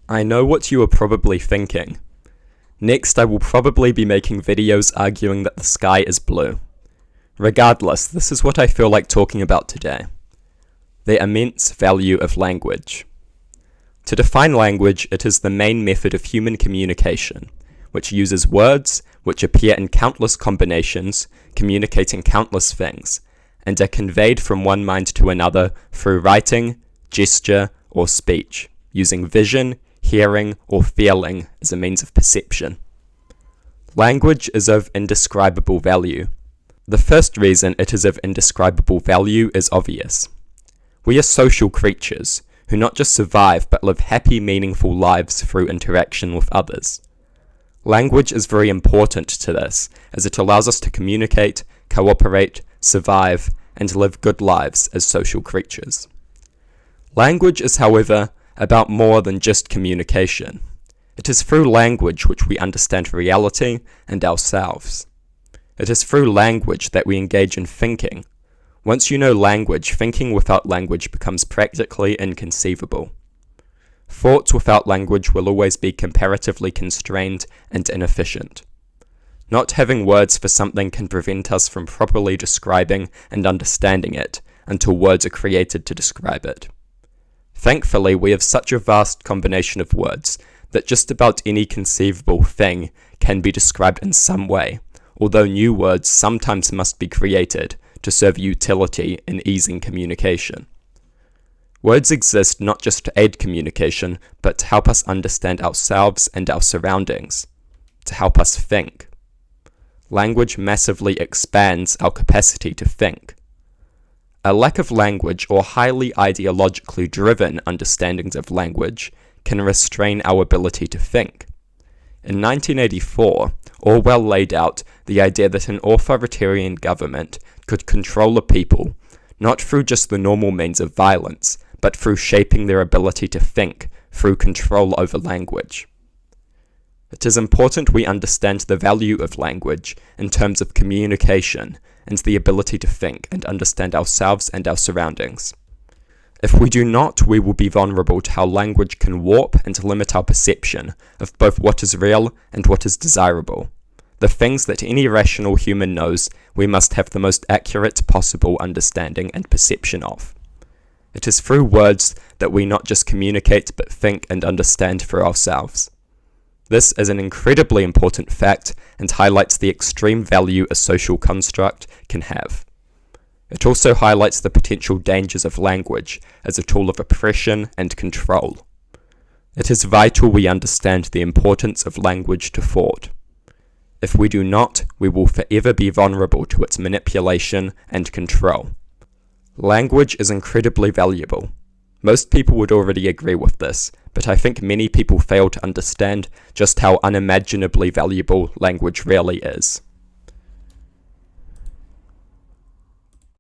I know what you are probably thinking. Next, I will probably be making videos arguing that the sky is blue. Regardless, this is what I feel like talking about today. The immense value of language. To define language, it is the main method of human communication, which uses words which appear in countless combinations, communicating countless things, and are conveyed from one mind to another through writing, gesture, or speech, using vision, hearing, or feeling as a means of perception. Language is of indescribable value. The first reason it is of indescribable value is obvious. We are social creatures, who not just survive but live happy, meaningful lives through interaction with others. Language is very important to this, as it allows us to communicate, cooperate, survive, and live good lives as social creatures. Language is, however, about more than just communication. It is through language which we understand reality and ourselves. It is through language that we engage in thinking. Once you know language, thinking without language becomes practically inconceivable. Thoughts without language will always be comparatively constrained and inefficient. Not having words for something can prevent us from properly describing and understanding it until words are created to describe it. Thankfully, we have such a vast combination of words that just about any conceivable thing can be described in some way, although new words sometimes must be created to serve utility in easing communication. Words exist not just to aid communication, but to help us understand ourselves and our surroundings, to help us think. Language massively expands our capacity to think. A lack of language or highly ideologically driven understandings of language can restrain our ability to think. In 1984, Orwell laid out the idea that an authoritarian government could control a people, not through just the normal means of violence, but through shaping their ability to think through control over language. It is important we understand the value of language in terms of communication and the ability to think and understand ourselves and our surroundings. If we do not, we will be vulnerable to how language can warp and limit our perception of both what is real and what is desirable. The things that any rational human knows we must have the most accurate possible understanding and perception of. It is through words that we not just communicate but think and understand for ourselves. This is an incredibly important fact and highlights the extreme value a social construct can have. It also highlights the potential dangers of language as a tool of oppression and control. It is vital we understand the importance of language to thought. If we do not, we will forever be vulnerable to its manipulation and control. Language is incredibly valuable. Most people would already agree with this, but I think many people fail to understand just how unimaginably valuable language really is.